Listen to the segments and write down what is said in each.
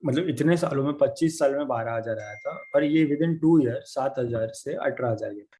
मतलब इतने सालों में 25 साल में 12,000 आया था, और ये विद इन 2 ईयर 7,000 से 18,000 गया।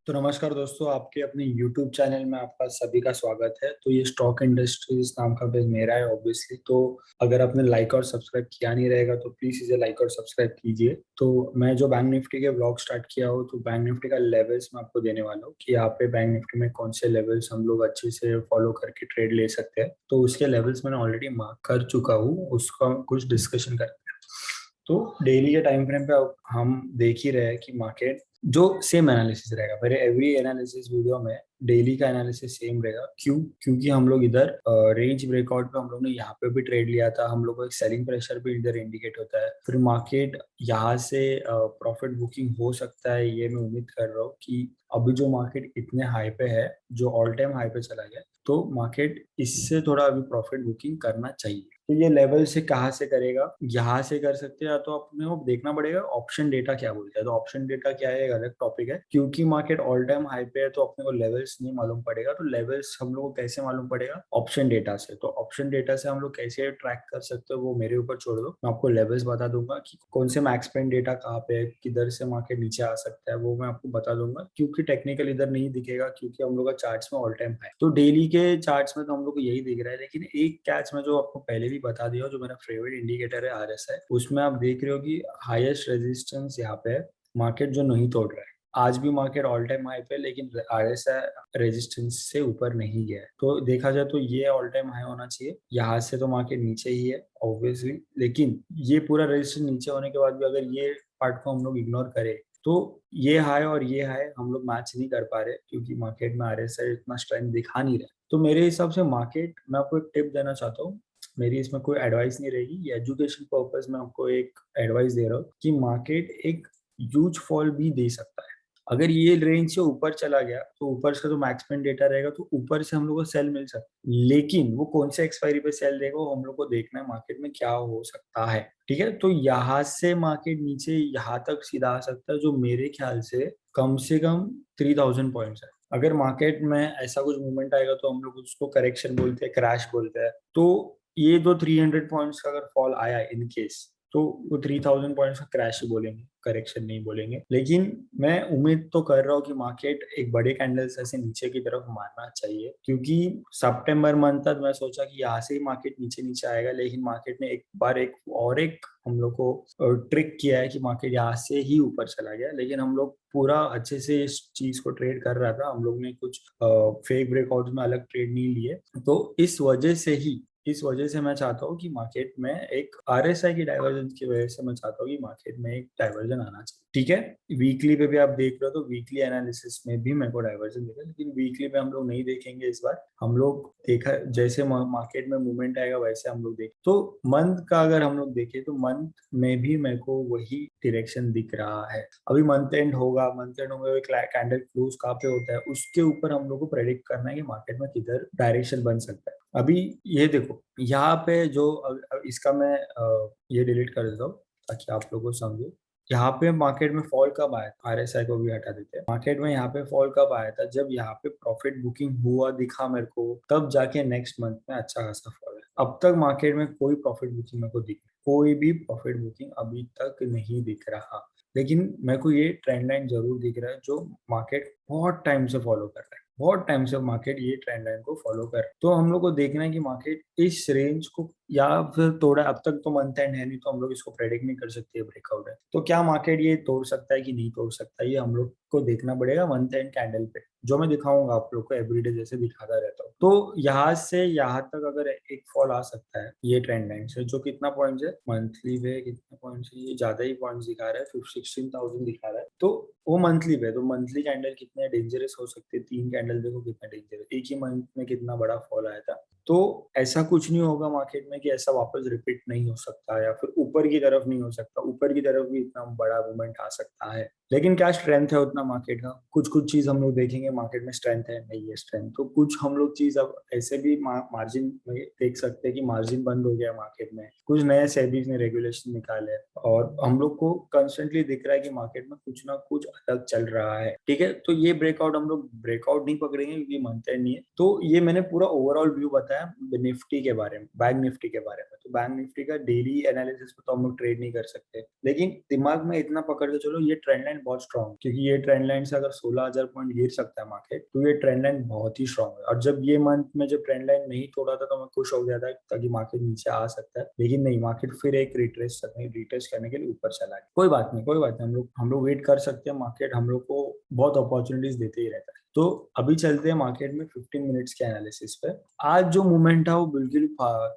तो नमस्कार दोस्तों, आपके अपने YouTube चैनल में आपका सभी का स्वागत है। तो ये स्टॉक इंडस्ट्रीज नाम का पेज मेरा है ऑब्वियसली। तो अगर आपने लाइक और सब्सक्राइब किया नहीं रहेगा तो प्लीज इसे लाइक और सब्सक्राइब कीजिए। तो मैं जो बैंक निफ्टी के ब्लॉग स्टार्ट किया हूँ, तो बैंक निफ्टी का लेवल्स मैं आपको देने वाला हूँ कि यहाँ पे बैंक निफ्टी में कौन से लेवल्स हम लोग अच्छे से फॉलो करके ट्रेड ले सकते हैं। तो उसके लेवल्स मैंने ऑलरेडी मार्क कर चुका हूँ, उसका कुछ डिस्कशन करते हैं। तो डेली के टाइम फ्रेम पे अब हम देख ही रहे हैं कि मार्केट जो सेम एनालिसिस रहेगा मेरे एवरी एनालिसिस वीडियो में। डेली का एनालिसिस सेम रहेगा। क्यों? क्योंकि हम लोग इधर रेंज ब्रेकआउट पे हम लोग ने यहाँ पे भी ट्रेड लिया था। हम लोग को एक सेलिंग प्रेशर भी इधर इंडिकेट होता है। फिर मार्केट यहाँ से प्रॉफिट बुकिंग हो सकता है, ये मैं उम्मीद कर रहा हूँ कि अभी जो मार्केट इतने हाई पे है, जो ऑल टाइम हाई पे चला गया, तो मार्केट इससे थोड़ा अभी प्रॉफिट बुकिंग करना चाहिए। तो ये लेवल से कहाँ से करेगा? यहाँ से कर सकते हैं, या तो अपने को देखना पड़ेगा ऑप्शन डेटा क्या बोलता है। तो ऑप्शन डेटा क्या है, एक अलग टॉपिक है। क्योंकि मार्केट ऑल टाइम हाई पे है तो अपने को लेवल्स नहीं मालूम पड़ेगा। तो लेवल्स हम लोग को कैसे मालूम पड़ेगा? ऑप्शन डेटा से। तो ऑप्शन डेटा से हम लोग कैसे ट्रैक कर सकते हो वो मेरे ऊपर छोड़ दो, मैं आपको लेवल्स बता दूंगा कि कौन से मैक्स पेन डेटा कहाँ पे है, किधर से मार्केट नीचे आ सकता है, वो मैं आपको बता दूंगा। क्योंकि टेक्निकल इधर नहीं दिखेगा, क्योंकि हम लोग का चार्ट्स में ऑल टाइम हाई। तो डेली के चार्ट्स में तो हम लोग को यही दिख रहा है। लेकिन एक कैच में जो आपको पहले भी बता दिया, जो मेरा फेवरेट इंडिकेटर है RSI, उसमें आप देख रहे हो कि हाईएस्ट रेजिस्टेंस यहाँ पे है। मार्केट जो नहीं तोड़ रहा है, आज भी मार्केट ऑल टाइम हाई पे है, लेकिन RSI रेजिस्टेंस से ऊपर नहीं गया है। तो देखा जाए तो ये ऑल टाइम हाई होना चाहिए। यहाँ से तो मार्केट नीचे ही है ऑब्वियसली, लेकिन ये पूरा रेजिस्टेंस नीचे होने के बाद भी अगर ये पार्ट को हम लोग इग्नोर करें, तो ये हाई और ये हाई हम लोग मैच नहीं कर पा रहे, क्योंकि मार्केट में RSI इतना स्ट्रेंथ दिखा नहीं रहा। तो मेरे हिसाब से मार्केट, मैं आपको एक टिप देना चाहता हूँ। मेरी इसमें कोई एडवाइस नहीं रहेगी, ये एजुकेशन पर्पज में आपको एक एडवाइस दे रहा हूँ कि मार्केट एक ह्यूज फॉल भी दे सकता है। अगर ये रेंज से ऊपर चला गया, तो ऊपर का जो मैक्सपेन डेटा रहेगा, तो ऊपर से हम लोग को सेल मिल सकता है। लेकिन वो कौन से एक्सपायरी पे सेल देगा, वो हम लोग को देखना है मार्केट में क्या हो सकता है। ठीक है, तो यहाँ से मार्केट नीचे यहाँ तक सीधा आ सकता है, जो मेरे ख्याल से कम 3,000 पॉइंट्स है। अगर मार्केट में ऐसा कुछ मूवमेंट आएगा तो हम लोग उसको करेक्शन बोलते हैं, क्रैश बोलते हैं। तो ये जो 300 पॉइंट्स का अगर फॉल आया इन केस, तो वो 3,000 पॉइंट्स का क्रैश ही बोलेंगे, करेक्शन नहीं बोलेंगे। लेकिन मैं उम्मीद तो कर रहा हूँ कि मार्केट एक बड़े कैंडल्स ऐसे नीचे की तरफ मारना चाहिए। क्योंकि सितंबर मंथ तक मैं सोचा कि यहाँ से ही मार्केट नीचे नीचे आएगा, लेकिन मार्केट ने एक बार एक हम लोग को ट्रिक किया है कि मार्केट यहाँ से ही ऊपर चला गया। लेकिन हम लोग पूरा अच्छे से इस चीज को ट्रेड कर रहा था। हम लोग ने कुछ फेक ब्रेकआउट में अलग ट्रेड नहीं लिए। तो इस वजह से मैं चाहता हूँ कि मार्केट में एक RSI की डाइवर्जेंस की वजह से मैं चाहता हूँ कि मार्केट में एक डाइवर्जन आना चाहिए। ठीक है, वीकली पे भी आप देख रहे हो तो वीकली एनालिसिस में भी मेरे को डाइवर्जन दिखा, लेकिन वीकली पे हम लोग नहीं देखेंगे इस बार। हम लोग देखा जैसे मार्केट में मूवमेंट आएगा वैसे हम लोग देख। तो मंथ का अगर हम लोग देखें तो मंथ में भी मेरे को वही डायरेक्शन दिख रहा है। अभी मंथ एंड होगा, कैंडल क्लोज कहाँ पे होता है, उसके ऊपर हम लोग को प्रेडिक्ट करना है कि मार्केट में किधर डायरेक्शन बन सकता है। अभी ये देखो यहाँ पे जो इसका मैं ये डिलीट कर देता हूँ ताकि आप लोगों को समझो। यहाँ पे मार्केट में फॉल कब आया था, RSI को भी हटा देते हैं। मार्केट में यहाँ पे फॉल कब आया था, जब यहाँ पे प्रॉफिट बुकिंग हुआ दिखा मेरे को, तब जाके नेक्स्ट मंथ में अच्छा खासा फॉल है। अब तक मार्केट में कोई प्रॉफिट बुकिंग मेरे को दिख, कोई भी प्रॉफिट बुकिंग अभी तक नहीं दिख रहा। लेकिन मेरे को ये ट्रेंड लाइन जरूर दिख रहा है, जो मार्केट बहुत टाइम से फॉलो कर रहा है। बहुत टाइम से मार्केट ये ट्रेंड लाइन को फॉलो कर। तो हम लोग को देखना है कि मार्केट इस रेंज को या फिर तोड़ा। अब तक तो मंथ एंड है नहीं, तो हम लोग इसको प्रेडिक्ट नहीं कर सकते ब्रेकआउट है तो क्या मार्केट ये तोड़ सकता है कि नहीं तोड़ सकता है, ये हम लोग को देखना पड़ेगा मंथ एंड कैंडल पे, जो मैं दिखाऊंगा आप लोग को एवरीडे जैसे दिखाता रहता हूँ। तो यहाँ से यहाँ तक अगर एक फॉल आ सकता है ये ट्रेंड लाइन से, जो कितना पॉइंट है मंथली पे, कितना पॉइंट है, ये ज्यादा ही पॉइंट दिखा रहा है, 16,000 दिखा रहा है। तो वो मंथली पे, तो मंथली कैंडल कितने डेंजरस हो सकते हैं, 3 कैंडल देखो कितना डेंजरस, एक ही मंथ में कितना बड़ा फॉल आया था। तो ऐसा कुछ नहीं होगा मार्केट में कि ऐसा वापस रिपीट नहीं हो सकता, या फिर ऊपर की तरफ नहीं हो सकता, ऊपर की तरफ भी इतना बड़ा मूवमेंट आ सकता है। लेकिन क्या स्ट्रेंथ है उतना मार्केट का? कुछ कुछ चीज हम लोग देखेंगे मार्केट में स्ट्रेंथ है नहीं है स्ट्रेंथ, तो कुछ हम लोग चीज अब ऐसे भी मार्जिन में देख सकते हैं कि मार्जिन बंद हो गया मार्केट में, कुछ नए सेबीज ने रेगुलेशन निकाले, और हम लोग को कंस्टेंटली दिख रहा है कि मार्केट में कुछ ना कुछ अलग चल रहा है। ठीक है, तो ये ब्रेकआउट हम लोग ब्रेकआउट नहीं पकड़ेंगे क्योंकि मानते नहीं है। तो ये मैंने पूरा ओवरऑल व्यू बताया निफ्टी के बारे में, बैंक निफ्टी के बारे में। तो बैंक निफ्टी का डेली एनालिसिस पे तो हम लोग ट्रेड नहीं कर सकते, लेकिन दिमाग में इतना पकड़ के चलो ये ट्रेंड लाइन बहुत स्ट्रॉन्ग, क्योंकि ये ट्रेंड लाइन से अगर 16,000 पॉइंट गिर सकता है मार्केट, तो ये ट्रेंड लाइन बहुत ही स्ट्रॉन्ग है। और जब ये मंथ में जब ट्रेंड लाइन नहीं तोड़ा था तो मैं खुश हो गया था ताकि मार्केट नीचे आ सकता है, लेकिन नहीं, मार्केट फिर एक रिट्रेस करने के लिए ऊपर चला गया। कोई बात नहीं, कोई बात नहीं, हम लोग वेट कर सकते हैं। मार्केट हम लोग को बहुत अपॉर्चुनिटीज देते ही रहता है। तो अभी चलते हैं मार्केट में 15 मिनट्स के एनालिसिस पे। आज जो मूवमेंट था वो बिल्कुल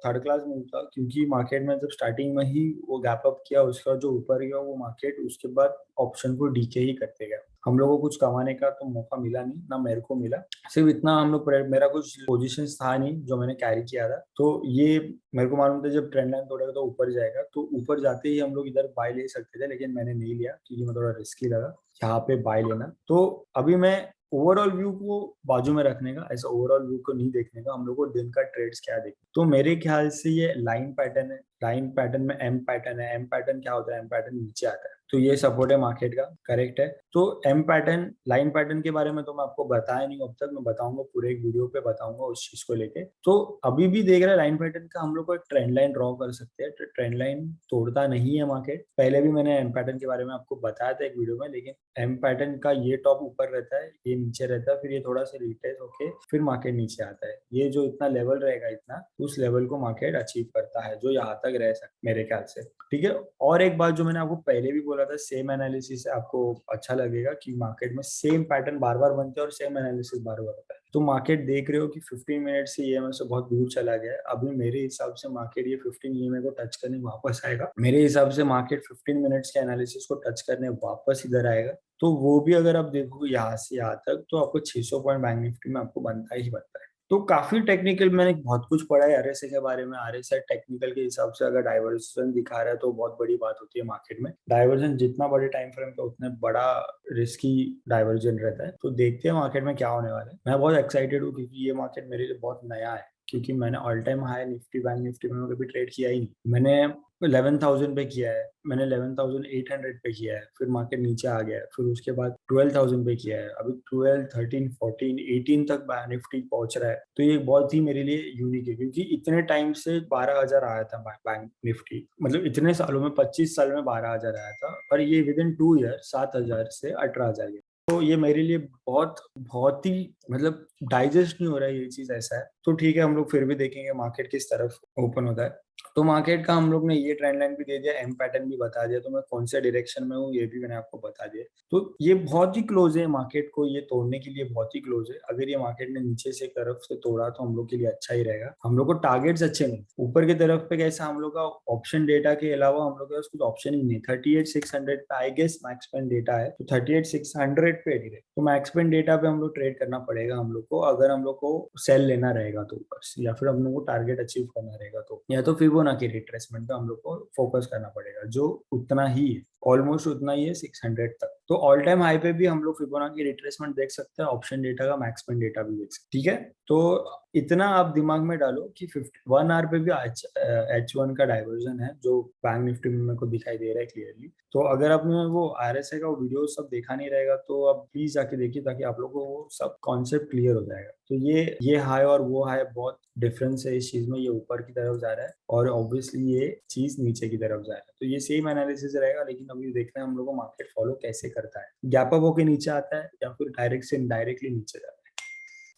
थर्ड क्लास मूव था, क्योंकि मार्केट में जब स्टार्टिंग में ही वो गैप अप किया, उसके बाद जो ऊपर गया वो मार्केट उसके बाद ऑप्शन को डीके ही करते गया। हम लोगों को कुछ कमाने का तो मौका मिला नहीं, ना मेरे को मिला। सिर्फ इतना हम लोग, मेरा कुछ पोजीशन था नहीं जो मैंने कैरी किया था, तो ये मेरे को मालूम था जब ट्रेंड लाइन तोड़ेगा तो ऊपर जाएगा, तो ऊपर जाते ही हम लोग इधर बाय ले सकते थे, लेकिन मैंने नहीं लिया क्योंकि मैं थोड़ा रिस्की लगा यहाँ पे बाय लेना। तो अभी मैं ओवरऑल व्यू को बाजू में रखने का, ऐसा ओवरऑल व्यू को नहीं देखने का, हम लोग को दिन का ट्रेड्स क्या देखना। तो मेरे ख्याल से ये लाइन पैटर्न है, लाइन पैटर्न में एम पैटर्न है। एम पैटर्न क्या होता है? एम पैटर्न नीचे आता है, तो ये सपोर्ट है मार्केट का, करेक्ट है। तो एम पैटर्न, लाइन पैटर्न के बारे में तो मैं आपको बताया नहीं अब तक, मैं बताऊंगा पूरे एक वीडियो पे, बताऊंगा उस चीज को लेके। तो अभी भी देख रहे हैं लाइन पैटर्न का, हम लोग को एक ट्रेंड लाइन ड्रॉ कर सकते हैं। तो ट्रेंड लाइन तोड़ता नहीं है मार्केट, पहले भी मैंने एम पैटर्न के बारे में आपको बताया था एक वीडियो में, लेकिन एम पैटर्न का ये टॉप ऊपर रहता है, ये नीचे रहता है, फिर ये थोड़ा सा रिट्रेस होके फिर मार्केट नीचे आता है। ये जो इतना लेवल रहेगा, इतना उस लेवल को मार्केट अचीव करता है, जो यहाँ तक रह सकता मेरे ख्याल से। ठीक है, और एक बात जो मैंने आपको पहले भी बोला था, सेम एनालिसिस से आपको अच्छा लगेगा कि मार्केट में सेम पैटर्न बार बार बनते हैं और सेम एनालिसिस बार बार होता है। तो मार्केट देख रहे हो कि 15 मिनट से ईएमए से बहुत दूर चला गया है। अभी मेरे हिसाब से मार्केट ये 15 ईएमए को टच करने वापस आएगा। मेरे हिसाब से मार्केट 15 मिनट्स के एनालिसिस को टच करने वापस इधर आएगा। तो वो भी अगर आप देखोगे यहाँ से यहाँ तक, तो आपको 600 पॉइंट बैंक निफ्टी में आपको बनता ही बनता है। तो काफी टेक्निकल, मैंने बहुत कुछ पढ़ा है आरएसआई के बारे में। आरएसआई टेक्निकल के हिसाब से अगर डाइवर्जन दिखा रहा है तो बहुत बड़ी बात होती है मार्केट में। डाइवर्जन जितना बड़े टाइम फ्रेम पे उतने बड़ा रिस्की डाइवर्जन रहता है। तो देखते हैं मार्केट में क्या होने वाला है। मैं बहुत एक्साइटेड हूँ क्योंकि ये मार्केट मेरे लिए बहुत नया है, क्योंकि मैंने all time high Nifty bank Nifty में कभी ट्रेड किया ही नहीं। मैंने 11,000 पे किया है, मैंने 11,800 पे किया है, फिर मार्केट नीचे आ गया है, फिर उसके बाद 12,000 पे किया है, अभी 12, 13, 14, 18 तक निफ्टी पहुंच रहा है। तो ये बहुत ही मेरे लिए यूनिक है, क्योंकि इतने टाइम से 12,000 आया था बैंक निफ्टी, मतलब इतने सालों में, 25 साल में 12,000 आया था, और ये विद इन 2 ईयर 7,000 से 18,000 गया। तो ये मेरे लिए बहुत बहुत ही, मतलब डाइजेस्ट नहीं हो रहा है ये चीज, ऐसा है। तो ठीक है, हम लोग फिर भी देखेंगे मार्केट किस तरफ ओपन होता है। तो मार्केट का हम लोग ने ये ट्रेंड लाइन भी दे दिया, एम पैटर्न भी बता दिया, तो मैं कौन से डायरेक्शन में हूँ ये भी मैंने आपको बता दिया। तो ये बहुत ही क्लोज है मार्केट को, ये तोड़ने के लिए बहुत ही क्लोज है। अगर ये मार्केट ने नीचे से तरफ से तोड़ा तो हम लोग के लिए अच्छा ही रहेगा। हम लोग को टारगेट्स अच्छे मिले ऊपर की तरफ पे, कैसा हम लोग का ऑप्शन डेटा के अलावा हम लोग के पास कुछ ऑप्शन ही नहीं। 38,600 पे I guess max pain data है, तो 38,600 पे ही रहे, तो मैक्स पेन डेटा पे हम लोग ट्रेड करना पड़ेगा हम लोग को, अगर हम लोग को सेल लेना रहेगा तो ऊपर से, या फिर हम लोग को टारगेट अचीव करना रहेगा तो, या तो फिबोनाची रिट्रेसमेंट पे हम लोग को फोकस करना पड़ेगा, जो उतना ही है, ऑलमोस्ट उतना ही है 600 तक। तो ऑल टाइम हाई पे भी हम लोग फिबोनाची रिट्रेसमेंट देख सकते हैं, ऑप्शन डेटा का मैक्स पेन डेटा भी देख सकते हैं। ठीक है, तो इतना आप दिमाग में डालो कि 1 आवर पे भी H1 का डाइवर्जन है, जो बैंक निफ्टी में मेरे को दिखाई दे रहा है क्लियरली। तो अगर आपने वो आरएसआई का वीडियो सब देखा नहीं रहेगा तो आप प्लीज जाके देखिए, ताकि आप लोगों को वो सब कॉन्सेप्ट क्लियर हो जाएगा। तो ये हाई और वो हाई बहुत डिफरेंस है इस चीज में, ये ऊपर की तरफ जा रहा है और ऑब्वियसली ये चीज नीचे की तरफ जा रहा है। तो ये सेम एनालिसिस रहेगा, लेकिन अभी देख रहे हैं हम लोग को मार्केट फॉलो कैसे करता है, गैप अप होके नीचे आता है या फिर डायरेक्ट से डायरेक्टली नीचे जाता है।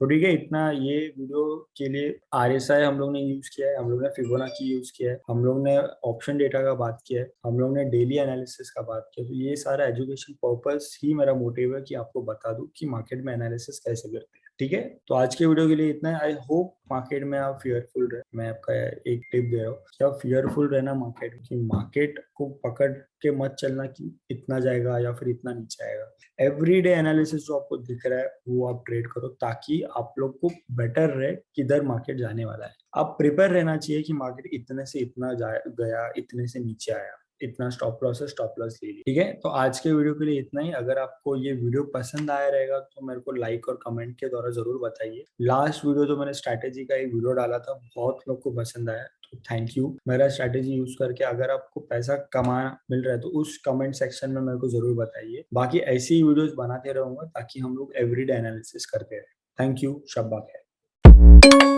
तो ठीक है, इतना ये वीडियो के लिए। आरएसआई हम लोग ने यूज किया है, हम लोग ने फिबोनाची यूज किया है, हम लोग ने ऑप्शन डेटा का बात किया है, हम लोग ने डेली एनालिसिस का बात किया। तो ये सारा एजुकेशन पर्पस ही मेरा मोटिव है कि आपको बता दूं कि मार्केट में एनालिसिस कैसे करते हैं। ठीक है, तो आज के वीडियो के लिए इतना है। आई होप मार्केट में आप फियरफुल रहे। मैं आपका एक टिप दे रहा हूँ कि आप फियरफुल रहना मार्केट में, कि मार्केट को पकड़ के मत चलना कि इतना जाएगा या फिर इतना नीचे आएगा। एवरीडे एनालिसिस जो आपको दिख रहा है वो आप ट्रेड करो, ताकि आप लोग को बेटर रहे किधर मार्केट जाने वाला है। आप प्रिपेयर रहना चाहिए कि मार्केट इतने से इतना गया, इतने से नीचे आया, इतना स्टॉप लॉस है, स्टॉप लॉस ले ली। ठीक है, तो आज के वीडियो के लिए इतना ही। अगर आपको ये वीडियो पसंद आया रहेगा तो मेरे को लाइक और कमेंट के द्वारा जरूर बताइए। लास्ट वीडियो जो मैंने स्ट्रैटेजी का एक वीडियो डाला था, बहुत लोग को पसंद आया, तो थैंक यू। मेरा स्ट्रैटेजी यूज करके अगर आपको पैसा कमाना मिल रहा है तो उस कमेंट सेक्शन में मेरे को जरूर बताइए। बाकी ऐसी ही वीडियोस बनाते रहूंगा ताकि हम लोग एवरीडे एनालिसिस करते रहे। थैंक यू, शब्बा खैर।